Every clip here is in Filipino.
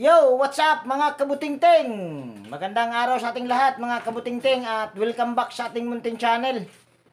Yo, what's up mga kabutingting? Magandang araw sa ating lahat mga kabutingting at welcome back sa ating munting channel.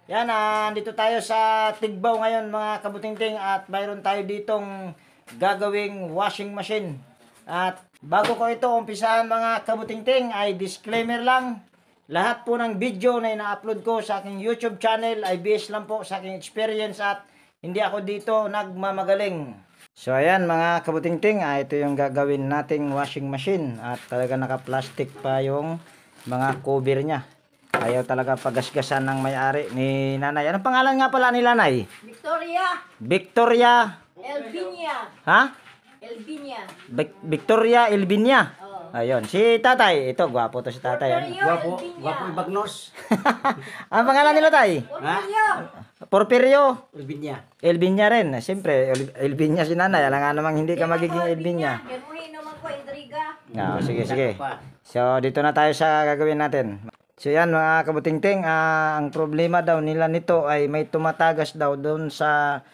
Yan, dito tayo sa Tigbaw ngayon mga kabutingting at mayroon tayo ditong gagawing washing machine. At bago ko ito umpisahan mga kabutingting ay disclaimer lang. Lahat po ng video na ina-upload ko sa aking YouTube channel ay based lang po sa aking experience at hindi ako dito nagmamagaling. So ayan mga kabutingting, ito yung gagawin nating washing machine at talaga naka-plastic pa yung mga cover niya. Ayaw talaga pagasgasan ng may-ari ni Nanay. Anong pangalan nga pala ni Nanay? Victoria. Victoria. Elvinia. Ha? Elvinia. Victoria Elvinia. Oh. Ayun, si Tatay. Ito, gwapo to si Tatay. Gwapo Ibagnos. Ang pangalan nila Tay? Porfirio. Porfirio. Elvinia. Elvinia rin. Siyempre, Elvinia si Nanay. Alam nga namang hindi ka magiging Elvinia. Ganuhin naman ko, intriga. Sige, sige. So, dito na tayo sa gagawin natin. So, yan mga kabutingting. Ang problema daw nila nito ay may tumatagas daw doon sa...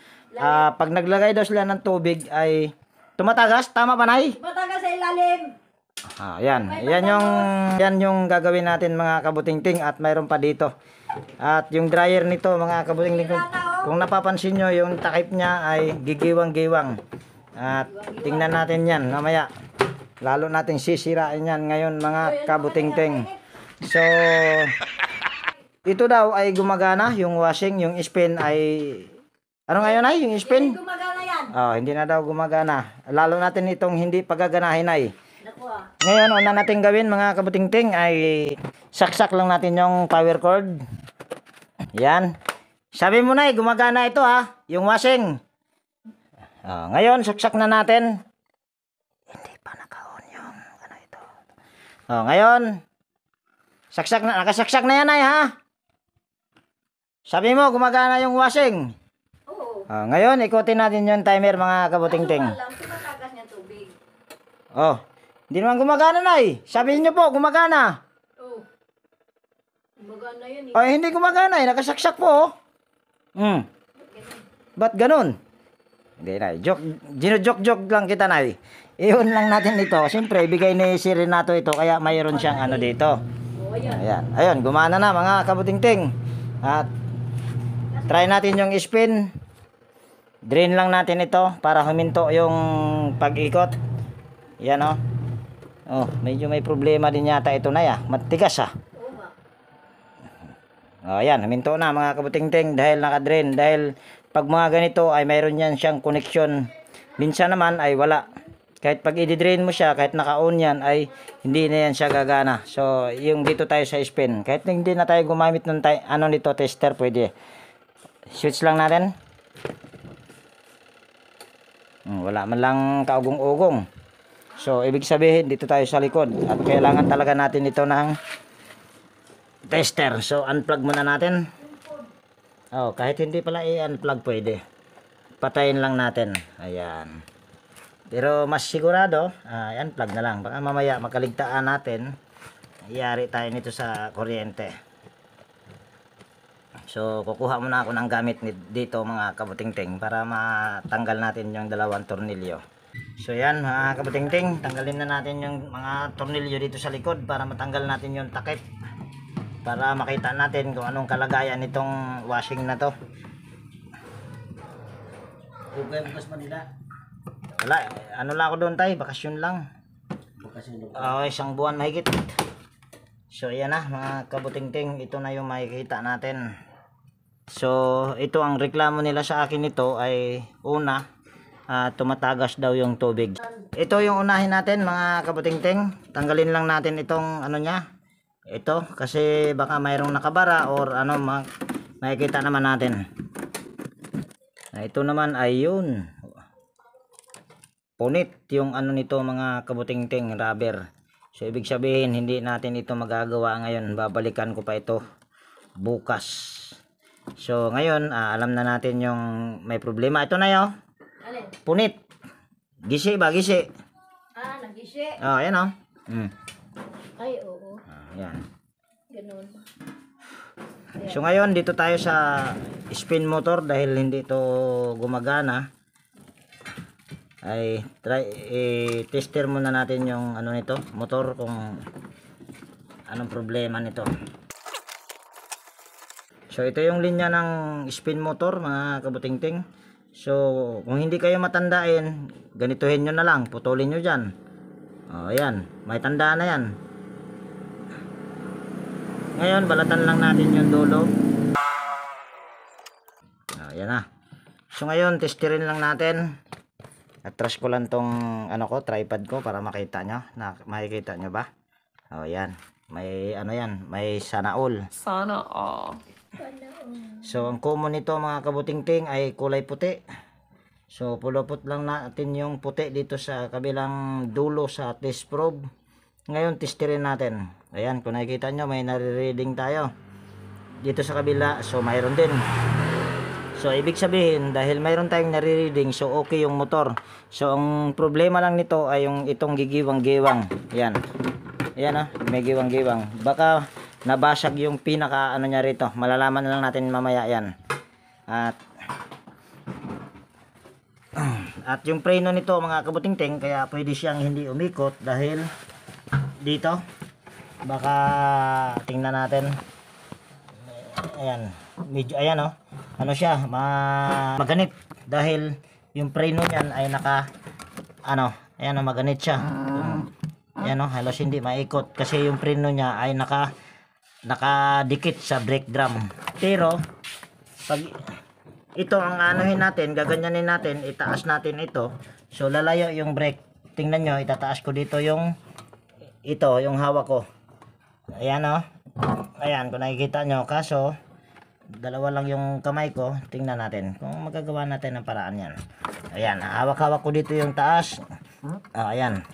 pag naglagay daw sila ng tubig ay tumatagas. Tama ba, Nay? Mataga sa ilalim. Yan. Yan yung gagawin natin mga kabutingting at mayroon pa dito. At yung dryer nito mga kabutingting, kung napapansin nyo, yung takip niya ay gigiwang-giwang. At tingnan natin yan mamaya. Lalo natin sisirain yan ngayon mga kabutingting. So, ito daw ay gumagana, yung washing, yung spin ay... Ano ngayon ay? Yung spin? Gumagana yan. Hindi na daw gumagana. Lalo natin itong hindi pagaganahin ay. Naku Ngayon, una natin gawin mga kabutingting ay saksak lang natin yung power cord. Yan. Sabi mo na gumagana ito yung washing. Ngayon, saksak na natin. Hindi pa naka-on yung ano ito. Ngayon, nakasaksak na yan Sabi mo, gumagana yung washing. Oo. Ngayon, ikutin natin yung timer mga kabutingting. Ano alam, tumatagas niya tubig. Hindi naman gumagana Sabihin nyo po, gumagana. Oo. Gumagana yan Hindi gumagana nakasaksak po Ba't ganun? Hindi na, joke lang kita Iyon lang natin ito. Siyempre, bigay ni si Renato ito, kaya mayroon siyang ano dito. Oo, yan. Ayun, gumana na mga kabutingting. At try natin yung spin. Drain lang natin ito para huminto yung pag-ikot. Yan medyo may problema din yata ito matigas Oo nga. Yan, huminto na mga kabutingting dahil naka-drain. Dahil pag mga ganito ay mayroon yan siyang connection. Minsan naman ay wala. Kahit pag i-drain mo siya, kahit naka-on yan, ay hindi na yan siya gagana. So, yung dito tayo sa spin. Kahit hindi na tayo gumamit ng nito, tester, pwede. Switch lang natin. Wala man lang kaugong-ugong. So, ibig sabihin, dito tayo sa likod. At kailangan talaga natin ito ng tester. So, unplug muna natin. Kahit hindi pala i-unplug, pwede. Patayin lang natin. Ayan. Pero mas sigurado, i-unplug na lang. Baka mamaya makaligtaan natin. Iyari tayo nito sa kuryente. So, kukuha muna ako ng gamit dito mga kabutingting para matanggal natin yung dalawang tornilyo. So, yan mga kabutingting. Tanggalin na natin yung mga tornilyo dito sa likod para matanggal natin yung takip. Para makita natin kung anong kalagayan nitong washing na to. Okay, bukas Manila. Wala, ano lang ako doon bakasyon lang. Isang buwan mahigit. So, ayan na mga kabutingting. Ito na yung makikita natin. So, ito ang reklamo nila sa akin nito ay una, tumatagas daw yung tubig. Ito yung unahin natin mga kabutingting. Tanggalin lang natin itong ano niya. Ito kasi baka mayroong nakabara or ano makikita naman natin. Ito naman ay yun. Punit yung ano nito mga kabutingting, rubber. So ibig sabihin hindi natin ito magagawa ngayon. Babalikan ko pa ito bukas. So ngayon alam na natin yung may problema. Ito na yun. Alin? Punit. Gisi ba? Gisi. Nagisi. Ayan Ay, oo. Ayan. Ganun. So ngayon dito tayo sa spin motor dahil hindi ito gumagana. ay tester muna natin yung ano nito, motor, kung anong problema nito. So ito yung linya ng spin motor mga kabutingting. So kung hindi kayo matandain, ganituhin nyo na lang, putulin nyo dyan. Ayan, may tandaan na yan. Ngayon balatan lang natin yung dulo. Ayan na. So ngayon testerin lang natin. Atras ko lang tong ano ko, tripod ko para makita nyo. Makikita nyo ba? Ayan. May ano yan, may sana all. Sana all. So ang common nito mga kabutingting ay kulay puti. So pulupot lang natin yung puti dito sa kabilang dulo sa test probe. Ngayon testerin natin. Ayan, kung nakikita nyo may nare-reading tayo dito sa kabila. So mayroon din. So ibig sabihin dahil mayroon tayong nare-reading, so okay yung motor. So ang problema lang nito ay yung itong gigiwang-giwang. Ayan. Ayan may giwang-giwang. Baka nabasag yung pinaka ano niya rito. Malalaman na lang natin mamaya yan. At yung preno nito mga kabutingting, kaya pwede siyang hindi umikot dahil dito. Baka tingnan natin. Ayan. Medyo ayan ano siya, maganit dahil yung preno niyan ay ayan maganit siya. Ayan halos hindi maikot kasi yung preno niya ay nakadikit sa brake drum. Pero pag ito ang anuhin natin, gaganyanin natin, itaas natin ito. So lalayo yung brake. Tingnan nyo, itataas ko dito yung hawak ko. Ayan ayan kung nakikita nyo, kaso dalawa lang yung kamay ko. Tingnan natin kung magagawa natin ang paraan yan. Ayan, hawak-hawak ko dito yung taas. Ayan,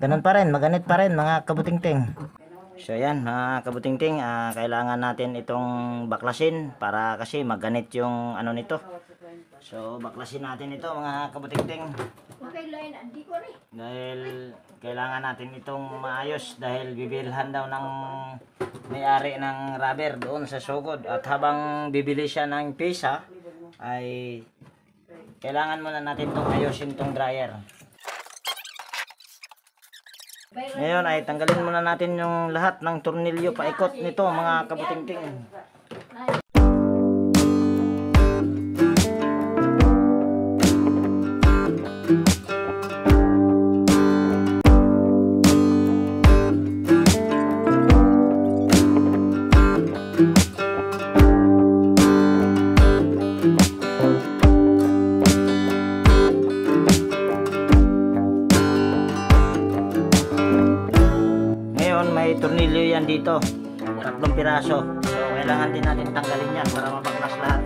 ganun pa rin, maganit pa rin mga kabutingting. So ayan mga kabutingting, kailangan natin itong baklasin para kasi maganit yung ano nito. So baklasin natin ito mga kabutingting. Dahil kailangan natin itong maayos dahil bibilhan daw ng may-ari ng rubber doon sa sugod. At habang bibili siya ng pisa ay kailangan muna natin itong ayusin itong dryer. Ngayon ay tanggalin muna natin yung lahat ng tornilyo paikot nito mga kabutingting. Tornilyo yan dito, 3 piraso. So kailangan din natin tanggalin yan para mabaklas lahat.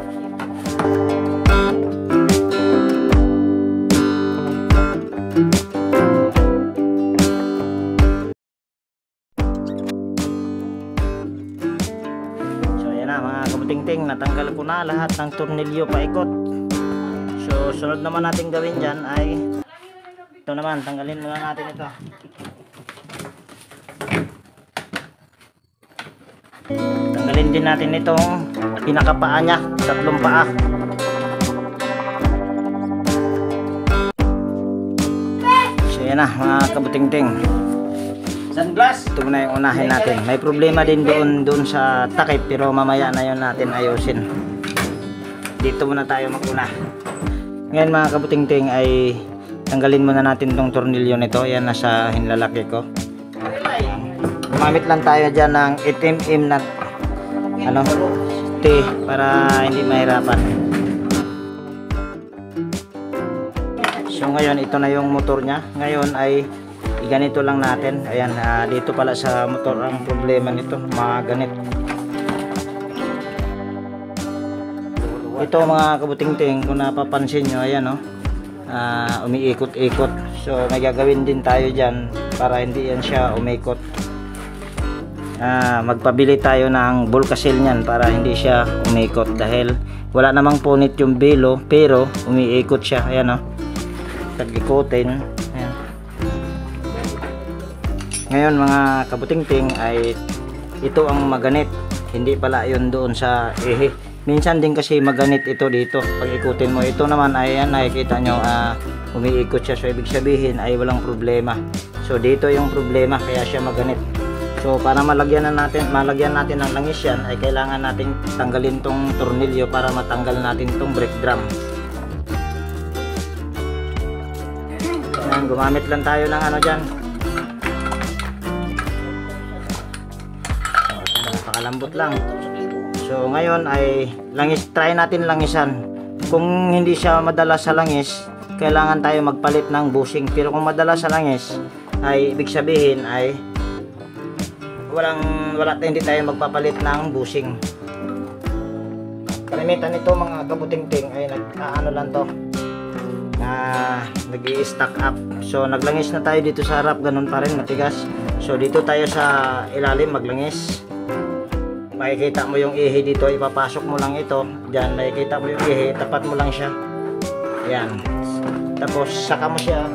So yan na mga kabutingting, natanggal ko na lahat ng tornilyo paikot. So sunod naman natin gawin dyan ay ito naman, tanggalin muna natin ito. Tanggalin din natin itong pinakapaa niya, 3 paa. So yan na mga kabutingting. Sunglass. Ito muna yung unahin natin. May problema din doon sa takip pero mamaya na yun natin ayusin. Dito muna tayo maguna. Ngayon mga kabutingting ay tanggalin muna natin itong tornilyo nito. Yan nasa hinlalaki ko. Gumamit lang tayo dyan ng 8mm na T para hindi mahirapan. So ngayon ito na yung motor nya. Ngayon ay ganito lang natin. Ayan, dito pala sa motor ang problema nito, maganit. Ito mga kabutingting, kung napapansin nyo, ayan umiikot-ikot. So may gagawin din tayo dyan para hindi yan siya umikot. Magpabili tayo ng Volcasil niyan para hindi siya umikot dahil wala namang punit yung belo pero umiikot siya. Ayan tag-ikotin. Ayan. Ngayon mga kabutingting ay ito ang maganit, hindi pala yun doon sa Minsan din kasi maganit ito dito. Pag ikutin mo ito naman ay yan, nakikita nyo umiikot siya. So ibig sabihin ay walang problema. So dito yung problema kaya siya maganit. So para malagyan natin ng langis yan ay kailangan nating tanggalin tong tornilyo para matanggal natin tong brake drum. Yan, gumamit lang tayo ng ano dyan. Napakalambot lang. So ngayon ay try natin langisan. Kung hindi siya madala sa langis, kailangan tayo magpalit ng bushing. Pero kung madala sa langis, ay ibig sabihin ay hindi tayo magpapalit ng bushing. Kalimitan nito mga kabuting-ting ay ano lang to. Nag-i-stack up. So naglangis na tayo dito sa harap, ganun pa rin matigas. So dito tayo sa ilalim maglangis. Makikita mo yung ihi dito, ipapasok mo lang ito. Diyan, makikita mo yung ihi, tapat mo lang siya. Yan. Tapos saka mo siya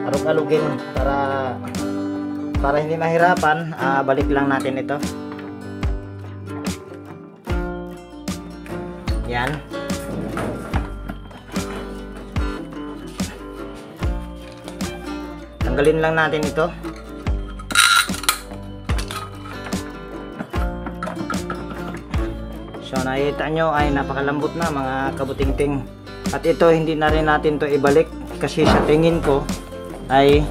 alug-alugin para hindi mahirapan. Balik lang natin ito. Yan. Tanggalin lang natin ito. So nakita nyo ay napakalambot na mga kabuting-ting. At ito hindi na rin natin to ibalik kasi sa tingin ko ay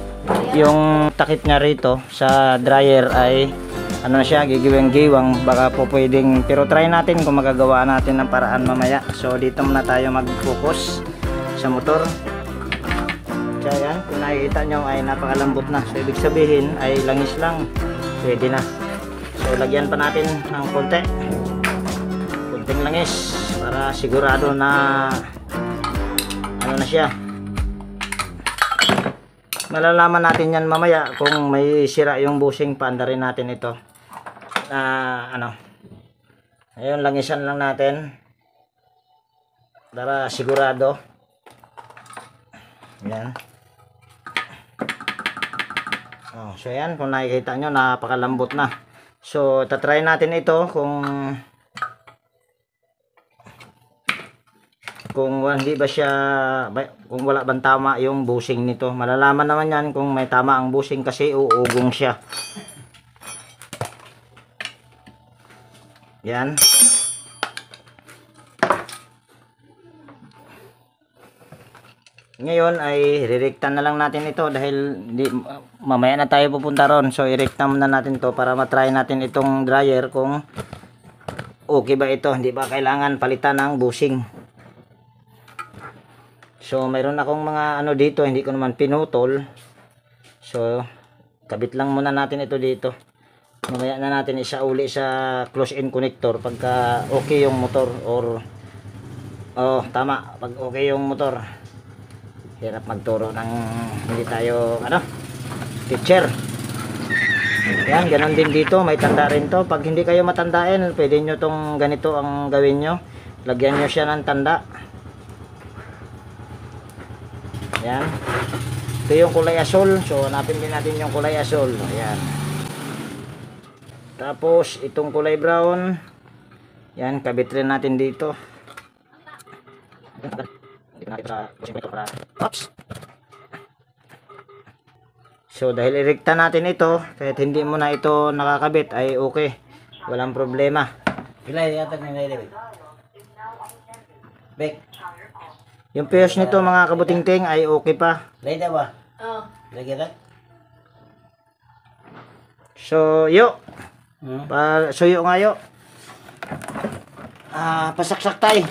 yung takip niya rito sa dryer ay ano na siya, gigiwang-giwang. Baka po pwedeng, pero try natin kung magagawa natin ng paraan mamaya. So dito muna tayo mag-focus sa motor. So yan, kung nakikita nyo ay napakalambot na. So ibig sabihin ay langis lang, pwede na. So lagyan pa natin ng konti, konting langis para sigurado na ano na siya. Malalaman natin yan mamaya kung may sira yung bushing. Paanda rin natin ito ayun, langisan lang natin para sigurado. Yan. So yan, kung nakikita nyo napakalambot na. So tatry natin ito kung hindi ba siya, kung wala bang tama yung bushing nito. Malalaman naman yan kung may tama ang bushing kasi uugong siya. Yan. Ngayon ay rirektan na lang natin ito dahil mamaya na tayo pupunta ron. So irekta muna natin to para matry natin itong dryer kung okay ba ito. Hindi ba kailangan palitan ng bushing. So mayroon akong mga ano dito, hindi ko naman pinutol. So kabit lang muna natin ito dito. Mamaya na natin isauli sa close-in connector pagka okay yung motor, or tama, pag okay yung motor. Hirap magturo ng hindi tayo teacher. Yan, ganon din dito, may tanda rin to. Pag hindi kayo matandain, pwede nyo tong ganito ang gawin nyo. Lagyan nyo siya ng tanda. Yan. Ito yung kulay asul. So hanapin din natin yung kulay asul. Ayan. Tapos itong kulay brown. Yan, kabit rin natin dito. Oops. So dahil irekta natin ito, kahit hindi mo na ito nakakabit ay okay. Walang problema. Pilay yata ng nilay. Bek. Yung fuse nito mga kabuting-ting ay okay pa. Lay ba? Oh. Lagyan na. So, suyo nga yo. Pasaksak tay.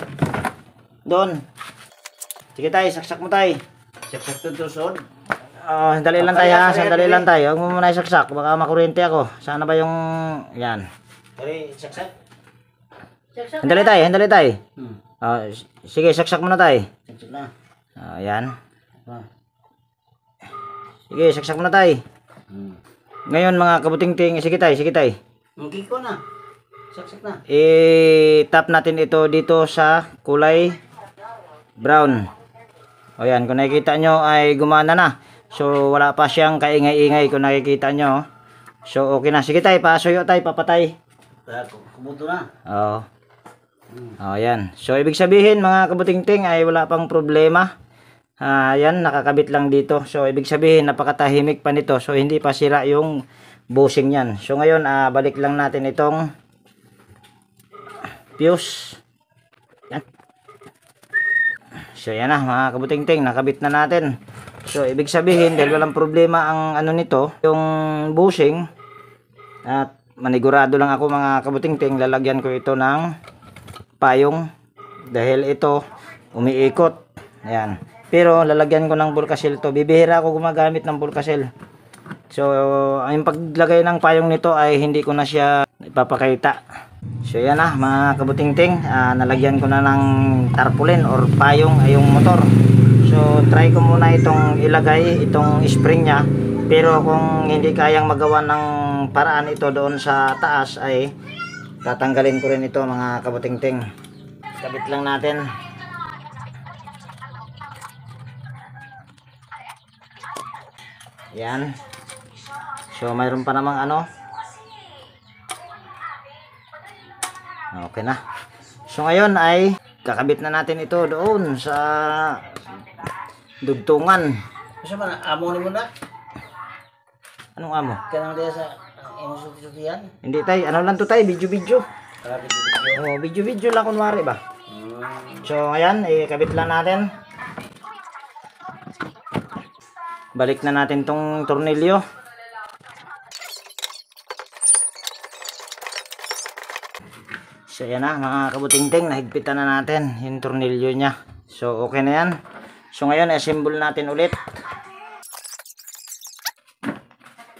Doon. Sige tay, saksak mo tay. Saksak to susod. Sandali lang tayo ha, sandali lang tayo. Huwag mo muna isaksak, baka makuryente ako. Sana ba yung, yan. Kali saksak. Sandali tay. Sige, saksak mo na tay. Saksak na. Yan. Sige, saksak mo na tay. Ngayon mga kabuting-ting, sige tay. Okay ko na. Saksak na. I-tap natin ito dito sa kulay brown. O yan, kung nakikita nyo ay gumana na. So wala pa siyang kaingay-ingay kung nakikita nyo. So okay na. Sige tay, pasuyo tay, papatay. Kumuto na. Oo. O, yan. So, ibig sabihin, mga kabutingting, ay wala pang problema. Yan, nakakabit lang dito. So, ibig sabihin, napakatahimik pa nito. So, hindi pa sira yung bushing yan. So, ngayon, balik lang natin itong fuse. Yan. So, yan na, mga kabutingting, nakabit na natin. So, ibig sabihin, dahil walang problema ang ano nito, yung bushing, at manigurado lang ako, mga kabutingting, lalagyan ko ito ng payong dahil ito umiikot. Ayan. Pero lalagyan ko ng Bulkasil to. Bibihira ako gumagamit ng Bulkasil. So, ang paglagay ng payong nito ay hindi ko na siya ipapakita. So, yan na, mga kabutingting, nalagyan ko na ng tarpaulin or payong ay yung motor. So, try ko muna itong ilagay, itong spring nya. Pero kung hindi kayang magawa ng paraan ito doon sa taas, ay tatanggalin ko rin ito, mga kabutingting. Kabit lang natin. Yan. So, mayroon pa namang ano. Okay na. So, ngayon ay kakabit na natin ito doon sa dugtungan. Kasi ba na, amo ni mo na? Anong amo? Kanang dia sa imusultiyan? Hindi tay, ano lang to tay, video-video. Grabe video. Oh, video-video lang kunwari ba. So, ayan, ikabit lang natin. Balik na natin tong tornilyo. So, ayan na, mga kabutingting, nahigpitan na natin yung tornilyo niya. So, okay na yan. So, ngayon, assemble natin ulit.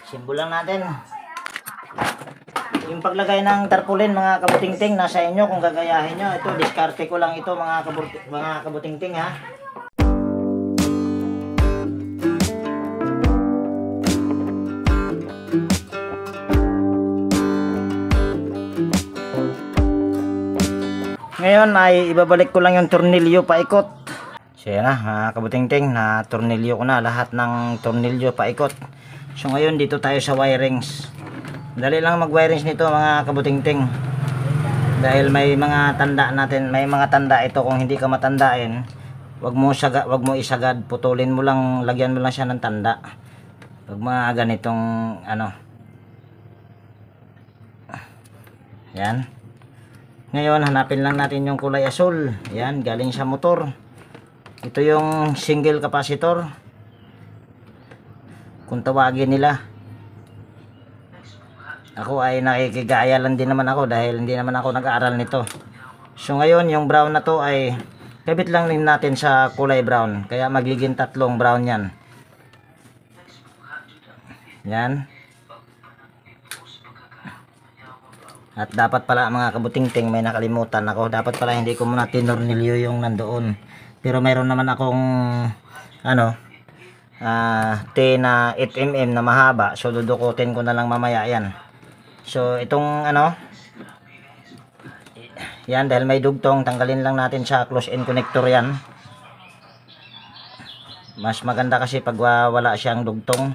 Assemble lang natin. Yung paglagay ng tarpaulin, mga kabutingting, nasa inyo kung gagayahin nyo. Ito, diskarte ko lang ito, mga kabutingting, ha. Ngayon ay ibabalik ko lang yung tornilyo paikot. So yan na, mga kabutingting, na tornilyo ko na lahat ng tornilyo paikot. So ngayon dito tayo sa wirings. Dali lang mag-wirings nito, mga kabutingting. Dahil may mga tanda natin, may mga tanda ito, kung hindi ka matandain, wag mo isagad, putulin mo lang, lagyan mo lang siya ng tanda. Pag mga ganitong ano. Yan. Ngayon, hanapin lang natin yung kulay asul. Yan, galing sa motor. Ito yung single capacitor, kung tawagin nila. Ako ay nakikigaya lang din naman ako dahil hindi naman ako nag-aaral nito. So ngayon, yung brown na to ay kabit lang din natin sa kulay brown. Kaya magiging tatlong brown yan. Yan. At dapat pala, mga kabutingting, may nakalimutan ako. Dapat pala hindi ko muna tinornilyo yung nandoon. Pero mayroon naman akong ano, T na 8mm na mahaba. So dudukutin ko na lang mamaya yan. So itong ano, yan, dahil may dugtong, tanggalin lang natin sa close-in connector yan. Mas maganda kasi pag wala siyang dugtong.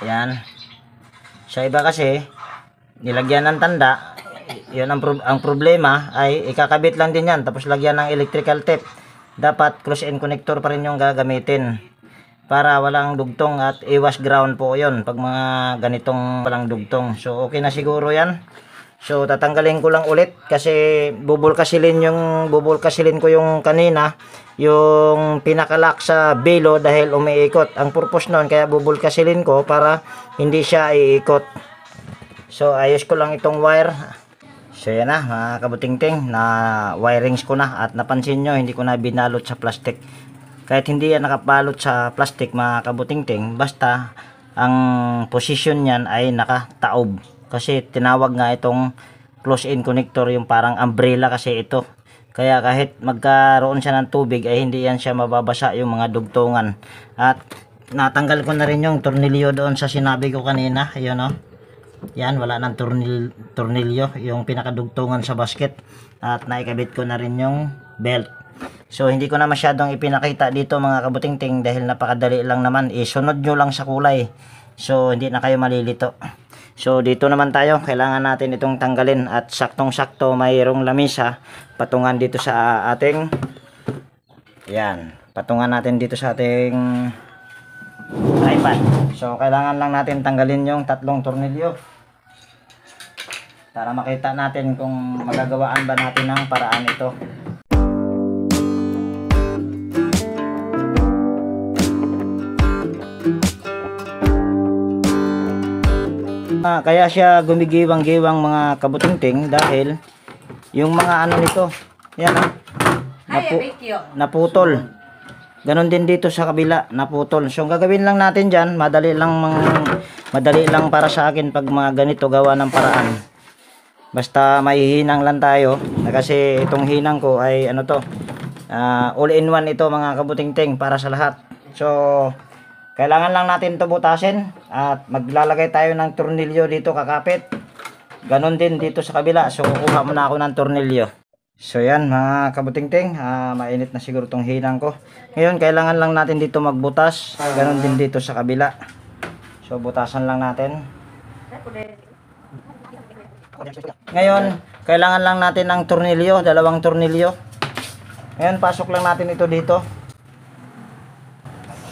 Yan. Sa iba kasi, nilagyan ng tanda, yun ang problema ay ikakabit lang din yan, tapos lagyan ng electrical tape. Dapat close-in connector pa rin yung gagamitin para walang dugtong at iwas ground po yun pag mga ganitong walang dugtong. So okay na siguro yan. So tatanggalin ko lang ulit kasi bubulkasilin ko yung kanina, yung pinakalock sa belo dahil umiikot. Ang purpose nun kaya bubulkasilin ko para hindi siya iikot. So ayos ko lang itong wire. So yan na, mga kabutingting, na wirings ko na. At napansin nyo, hindi ko na binalot sa plastic. Kahit hindi yan nakabalot sa plastic, mga kabutingting, basta ang position niyan ay nakataob. Kasi tinawag nga itong close-in connector, yung parang umbrella kasi ito. Kaya kahit magkaroon siya ng tubig ay hindi yan siya mababasa yung mga dugtungan. At natanggal ko na rin yung tornilyo doon sa sinabi ko kanina. Ayun o. Yan, wala ng tornilyo, yung pinakadugtungan sa basket. At naikabit ko na rin yung belt. So hindi ko na masyadong ipinakita dito, mga kabutingting, dahil napakadali lang naman. Isunod nyo lang sa kulay. So hindi na kayo malilito. So dito naman tayo, kailangan natin itong tanggalin at saktong-sakto mayroong lamisa patungan dito sa ating patungan natin dito sa ating iPad. So kailangan lang natin tanggalin yung tatlong tornilyo para makita natin kung magagawaan ba natin ng paraan ito. Kaya siya gumigiwang-giwang mga kabutingting dahil yung mga ano nito, yan naputol. Ganon din dito sa kabila, naputol. So ang gagawin lang natin diyan, madali lang para sa akin pag mga ganito gawa ng paraan. Basta maihinang lang tayo kasi itong hinang ko ay ano to, all in one ito mga kabutingting para sa lahat. So kailangan lang natin ito butasin at maglalagay tayo ng tornilyo dito kakapit. Ganon din dito sa kabila. So kukuha muna ako ng tornilyo. So yan mga kabutingting, mainit na siguro itong hinang ko. Ngayon kailangan lang natin dito magbutas. Ganon din dito sa kabila. So butasan lang natin. Ngayon kailangan lang natin ng tornilyo, dalawang tornilyo. Ngayon pasok lang natin ito dito.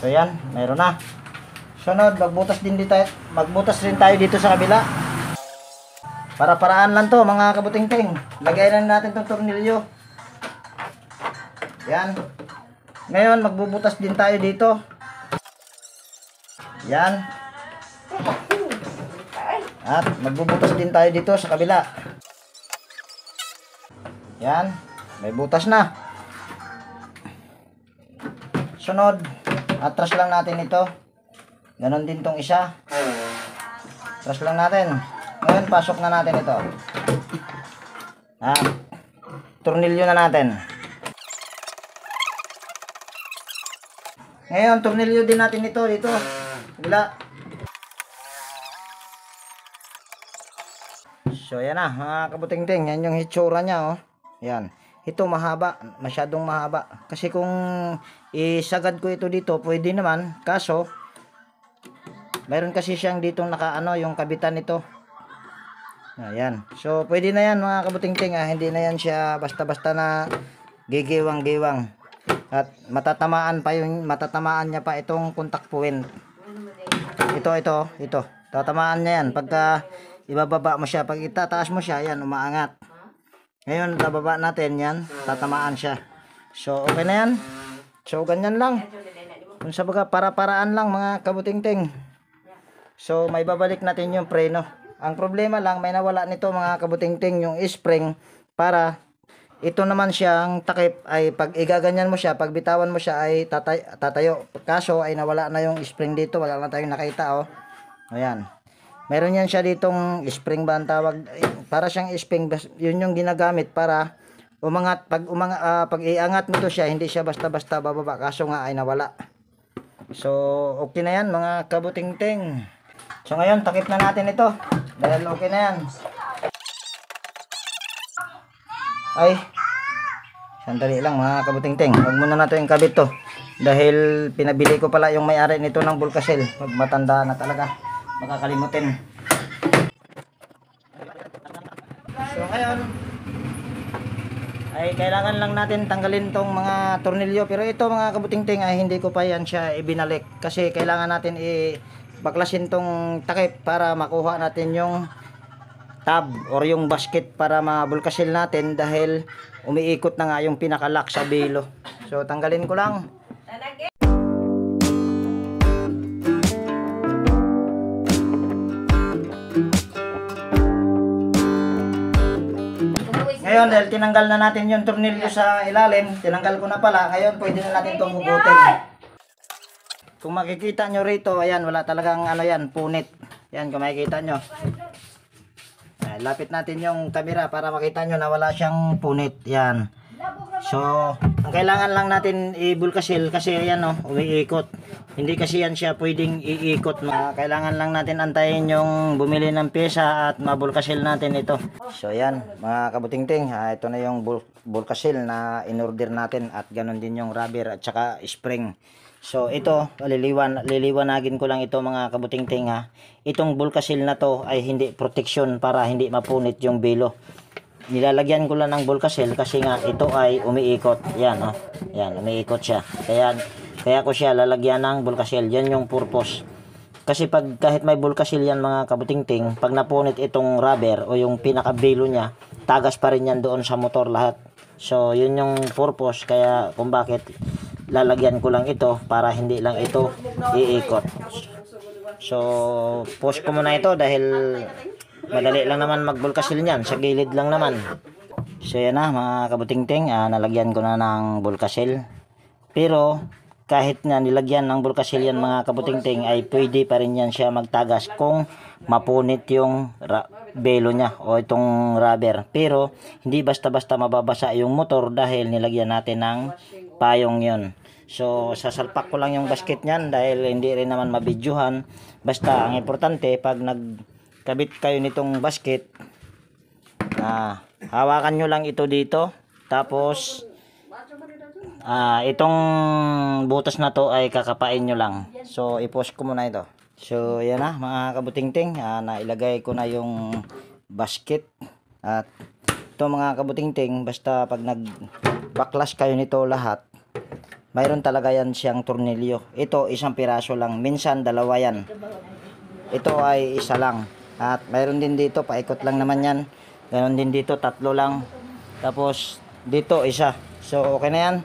So yan, mayroon na. Sunod, magbutas rin tayo dito sa kabila. Para-paraan lang to mga kabutingting. Lagay lang natin tong tornilyo. Yan. Ngayon, magbubutas din tayo dito. Yan. At magbubutas din tayo dito sa kabila. Yan. May butas na. Sunod, atras lang natin ito. Ganon din tong isa. Atras lang natin. Ngayon, pasok na natin ito. Tornilyo na natin. Ngayon, tornilyo din natin ito dito. Bila. So, yan na, mga kabutingting. Yan yung hitsura niya, oh. Yan. Ito mahaba, masyadong mahaba. Kasi kung isagad ko ito dito, pwede naman. Kaso, mayroon kasi siyang ditong nakaano, yung kabitan nito. Ayan. So, pwede na yan mga kabutingting. Hindi na yan siya basta-basta na gigiwang-giwang. At matatamaan niya pa itong contact point. Ito. Tatamaan niya yan. Pagka ibababa mo siya, pag itataas mo siya, yan, umaangat. Ngayon, bababa natin yan, tatamaan siya. So, okay na yan. So, ganyan lang. Kung sa baga, para-paraan lang mga kabutingting. So, may babalik natin yung preno. Ang problema lang, may nawala nito mga kabutingting, yung spring, para ito naman siyang takip ay pag igaganyan mo siya, pag bitawan mo siya ay tatayo. Kaso ay nawala na yung spring dito, wala na tayong nakita, oh. Ayan. Meron yan siya ditong spring ba ang tawag, para siyang spring, yun yung ginagamit para umangat. Pag iangat mo to siya, hindi siya basta-basta bababa, kaso nga ay nawala. So okay na yan mga kabutingting. So ngayon takip na natin ito dahil okay na yan. Ay, sandali lang mga kabutingting, huwag muna natin yung kabit to dahil pinabili ko pala yung may-ari nito ng Bulkasil. Pag matanda na talaga, makakalimutin. So ngayon ay kailangan lang natin tanggalin tong mga tornilyo, pero ito mga kabutingting ay hindi ko pa yan siya ibinalik kasi kailangan natin baklasin tong takip para makuha natin yung tab or yung basket para mabulkasil natin dahil umiikot na nga yung pinakalock sa bilo. So tanggalin ko lang. Ngayon, dahil tinanggal na natin yung tornilyo sa ilalim, tinanggal ko na pala, ngayon pwede na natin itong hugutin. Kung makikita nyo rito, ayan, wala talagang ano yan, punit. Yan, kung makikita nyo. Ayan, lapit natin yung camera para makita nyo na wala siyang punit. Yan. So, ang kailangan lang natin i-bulkasil kasi ayan o, umiikot. Hindi kasi yan siya pwedeng iikot. Kailangan lang natin antayin yung bumili ng pyesa at mabulkasil natin ito. So ayan mga kabutingting, ito na yung bulkasil na in-order natin at ganon din yung rubber at saka spring. So ito, liliwanagin ko lang ito mga kabutingting ha. Itong Volcasil na to ay hindi protection para hindi mapunit yung belo. Nilalagyan ko lang ng Volcasil kasi nga ito ay umiikot. Yan oh. Yan, umiikot siya. Kaya ko siya lalagyan ng Volcasil. Yan yung purpose. Kasi kahit may Volcasil yan mga kabutingting, pag napunit itong rubber o yung pinakabelo niya, tagas pa rin yan doon sa motor lahat. So yun yung purpose kaya kung bakit lalagyan ko lang ito para hindi lang ito iikot. So post ko muna ito dahil madali lang naman mag-Volcasil niyan, sa gilid lang naman. So yan na mga kabutingting, nalagyan ko na ng Volcasil. Pero kahit na nilagyan ng Volcasil yan mga kabutingting ay pwede pa rin yan siya magtagas kung mapunit yung belo niya o itong rubber. Pero hindi basta-basta mababasa yung motor dahil nilagyan natin ng payong yon. So sasalpak ko lang yung basket niyan dahil hindi rin naman mabidyohan. Basta ang importante pag nagkabit kayo nitong basket, hawakan nyo lang ito dito. Tapos itong butas na to ay kakapain nyo lang. So i-post ko muna ito. So yan na mga kabutingting, nailagay ko na yung basket. At ito mga kabutingting, basta pag nag-backlash kayo nito lahat, mayroon talaga yan siyang tornilyo. Ito isang piraso lang, minsan dalawa yan. Ito ay isa lang. At mayroon din dito, paikot lang naman yan. Mayroon din dito, tatlo lang. Tapos dito isa. So okay na yan.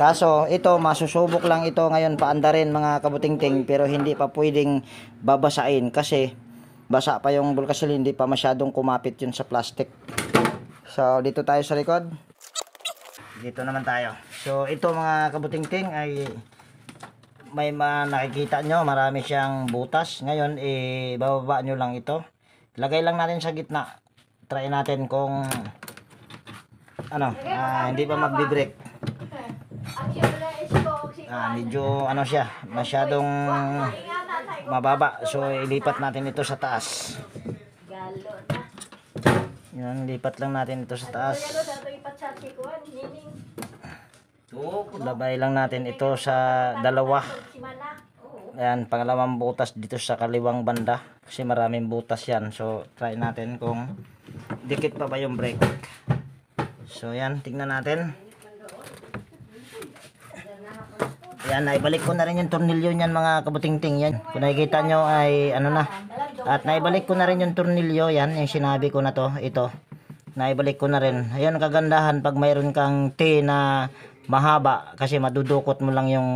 Kaso ito masusubok lang ito ngayon paandarin mga kabutingting, pero hindi pa pwedeng babasain kasi basa pa yung Volcasil, hindi pa masyadong kumapit yun sa plastic. So dito tayo sa likod. Dito naman tayo. So ito mga kabutingting ay may nakikita nyo, marami siyang butas. Ngayon bababa nyo lang ito. Lagay lang natin sa gitna. Try natin kung hindi pa magbi-break. Medyo siya, masyadong mababa. So ilipat natin ito sa taas. Yan, lipat lang natin ito sa taas. Labay lang natin ito sa dalawa. Ayan, pangalawang butas dito sa kaliwang banda. Kasi maraming butas yan. So try natin kung dikit pa ba yung brake. So yan, tingnan natin. Yan, naibalik ko na rin yung tornilyo niyan mga kabutingting. Yan, kung nakikita nyo ay na. At naibalik ko na rin yung tornilyo. Yan, yung sinabi ko na to, ito. Naibalik ko na rin. Ayan, kagandahan pag mayroon kang T na mahaba. Kasi madudukot mo lang yung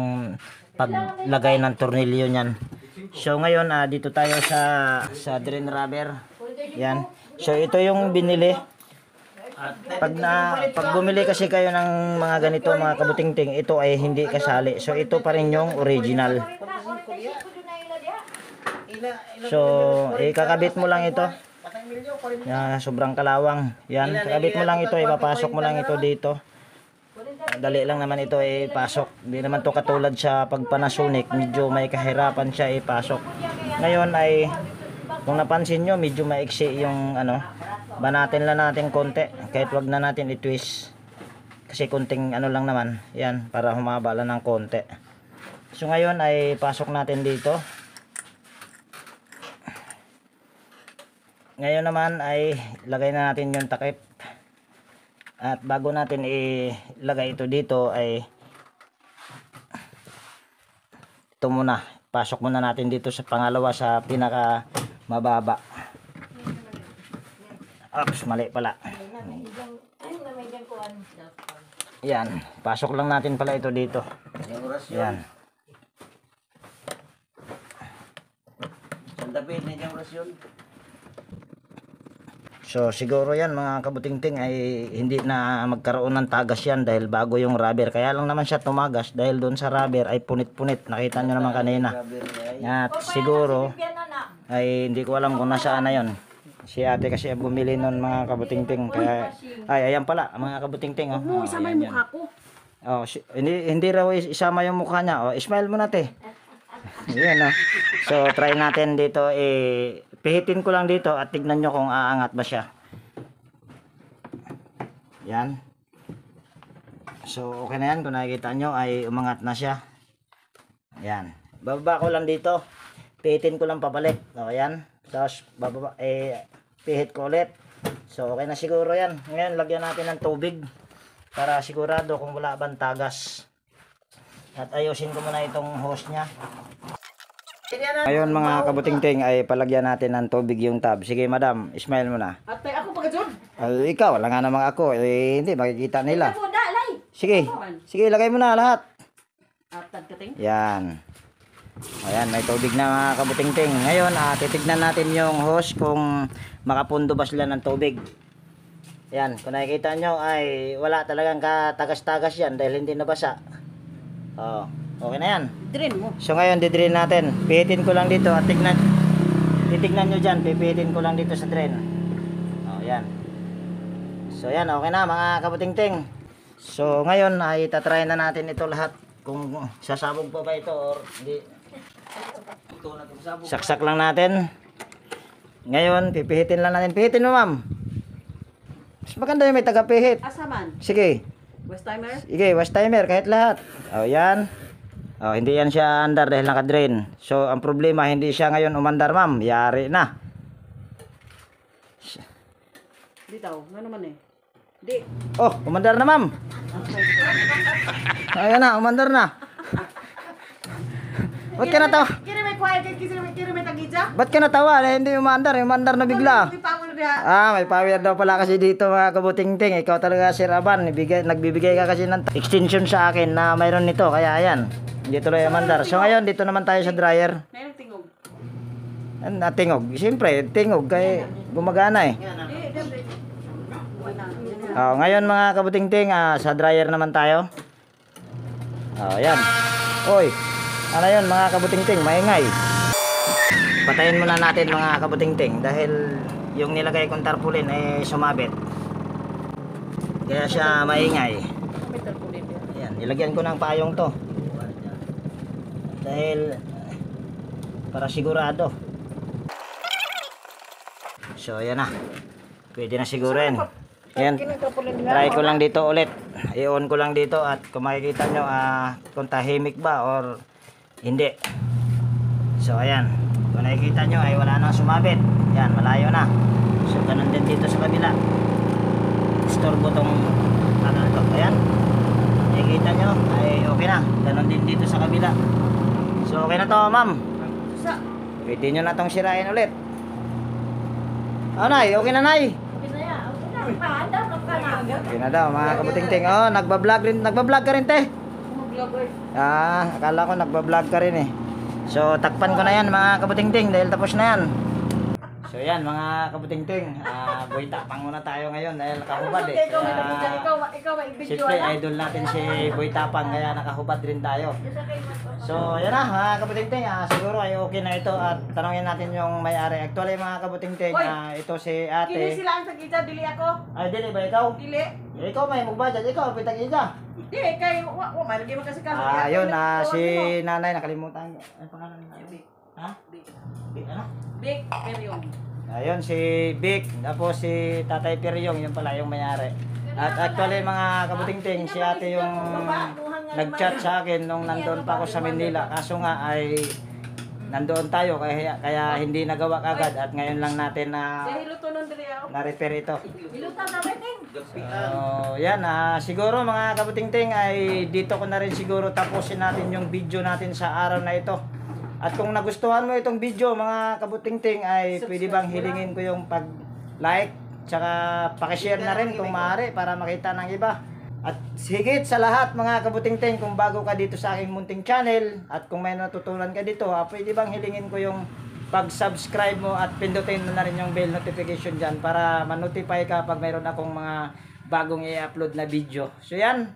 paglagay ng tornilyo niyan. So ngayon, dito tayo sa drain rubber. Yan. So ito yung binili. Pag bumili kasi kayo ng mga ganito mga kabutingting, ito ay hindi kasali. So ito pa rin yung original. So ikakabit mo lang ito. Yan, sobrang kalawang. Yan, kakabit mo lang ito, ipapasok mo lang ito dito. Dali lang naman ito ipasok. Hindi naman to katulad sa pag Panasonic, medyo may kahirapan siya ipasok. Ngayon ay kung napansin nyo, medyo maiksi yung banatin lang natin konti, kahit wag na natin i-twist kasi konting lang naman yan, para humaba lang ng konti. So ngayon ay pasok natin dito. Ngayon naman ay lagay na natin yung takip. At bago natin ilagay ito dito ay ito muna, pasok muna natin dito sa pangalawa, sa pinaka mababa. Oops, mali pala. Yan, pasok lang natin pala ito dito. Yan. So siguro yan mga kabutingting ay hindi na magkaroon ng tagas yan dahil bago yung rubber. Kaya lang naman siya tumagas dahil doon sa rubber ay punit-punit. Nakita nyo naman kanina. At siguro ay hindi ko alam kung nasaan na yon. Si ate kasi bumili nun mga kabutingting. Kaya, ayan pala mga kabutingting. Oh, isama yung mukha ko. Hindi raw isama yung mukha niya. Smile mo natin. Yan, So try natin dito. Pihitin ko lang dito at tignan nyo kung aangat ba siya. Yan. So okay na yan. Kung nakikita nyo ay umangat na siya. Ayan. Bababa ko lang dito. Pihitin ko lang pabalik. O, ayan. Tapos, bababa, pihit ko ulit. So, okay na siguro yan. Ngayon, lagyan natin ng tubig. Para sigurado kung wala bang tagas. At ayusin ko muna itong hose niya. Ngayon mga kabuting-ting ay palagyan natin ng tubig yung tab. Sige madam, smile mo na. Ate, ako pagkatsun. Ay, ikaw, wala nga namang ako. Hindi, makikita nila. Ikaw mo, dalay. Sige, sige, lagay mo na lahat. Atad ka, ting. Yan. Ayan, may tubig na mga kabuting-ting. Ngayon, titignan natin yung hose kung makapundo ba sila ng tubig. Yan, kung nakikita nyo ay wala talagang katagas-tagas yan dahil hindi nabasa. Oh, okay na yan. Drain mo. So ngayon, didrin natin. Pihitin ko lang dito at titignan nyo dyan. Pipihitin ko lang dito sa drain. Oh, yan. So yan, okay na mga kabuting-ting. So ngayon ay tatry na natin ito lahat. Kung sasabog pa ba ito or hindi. Saksak lang natin. Ngayon, pipihitin lang natin. Pihitin mo ma'am. Mas maganda yung may taga-pihit. Asaman. Sige. West timer. Sige, wash timer kahit lahat. Oh, yan. Oh, hindi yan siya andar dahil naka-drain. So, ang problema hindi siya ngayon umandar, ma'am. Yari na. Dito, ano naman eh. Di. Oh, umandar na, ma'am. Ayan na, umandar na. Ba't ka natawa? Kira may quiet, kira may tagidya. Ba't ka natawa? Hindi umandar na bigla. May power na. May power daw pala kasi dito mga kabuting-ting. Ikaw talaga Sir Aban, nagbibigay ka kasi ng extension sa akin na mayroon nito. Kaya ayan, hindi tuloy umandar. So ngayon, dito naman tayo sa dryer. Mayroong tingog. Tingog. Siyempre, tingog. Kaya gumagana eh. Ngayon mga kabuting-ting, sa dryer naman tayo. Ayan. Oy, ano yun mga kabuting-ting, maingay. Patayin muna natin mga kabuting-ting dahil yung nilagay kong tarpaulin ay sumabit. Kaya siya maingay. Ayan, nilagyan ko ng payong to. Dahil para sigurado. So ayan na. Pwede na siguro yan. Ayan, try ko lang dito ulit. I-on ko lang dito at kung makikita nyo kung tahimik ba or hindi. So ayan, kung nakikita nyo ay wala nang sumabit. Yan, malayo na. So ganun din dito sa kabila. Istorbo tong ano to. Ayan, nakikita nyo ay okay na. Ganun din dito sa kabila. So okay na to ma'am. Pwede nyo na tong sirain ulit. Nay, okay na nay. Okay na daw mga kabuting-ting. Oh, nagba-vlog ka rin te. Akala ko nagba-vlog ka rin eh. So takpan ko na yan mga kabuting-ting dahil tapos na yan. So yan mga kabuting-ting, boy tapang muna tayo ngayon dahil nakahubad eh. Ikaw i-video Siyempre idol natin si Boy Tapang kaya nakahubad rin tayo. So yan na mga kabuting-ting, siguro ay okay na ito at tanongin natin yung may-ari. Actually mga kabuting-ting, ito si ate. Kini sila ang tagita, dili ako. Ay dili ba ikaw? Dili. Ikaw may magbudget, ikaw pitag-ida. Dili kay malagi man kasi ka. Yun si nanay nakalimutan. Ano pangalan niya? Ha? Big ano? Big Perion. Ayun si Vic, tapos si Tatay Piryong, yun pala yung may-ari. At actually mga kabuting-ting, si ate yung nag-chat sa akin nung nandoon pa ako sa Manila. Kaso nga ay nandoon tayo kaya hindi nagawa kagad at ngayon lang natin na-repair ito. So yan, siguro mga kabuting-ting ay dito ko na rin siguro tapusin natin yung video natin sa araw na ito. At kung nagustuhan mo itong video mga kabuting-ting ay pwede bang hilingin ko yung pag-like tsaka pakishare na rin kung maaari para makita ng iba. At higit sa lahat mga kabuting-ting, kung bago ka dito sa aking munting channel at kung may natutunan ka dito, pwede bang hilingin ko yung pag-subscribe mo at pindutin mo na rin yung bell notification dyan para ma-notify ka pag mayroon akong mga bagong i-upload na video. So yan,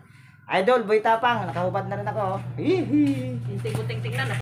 Idol Boy Tapang, nakahubad na rin ako. Hihi. Ting-ting na.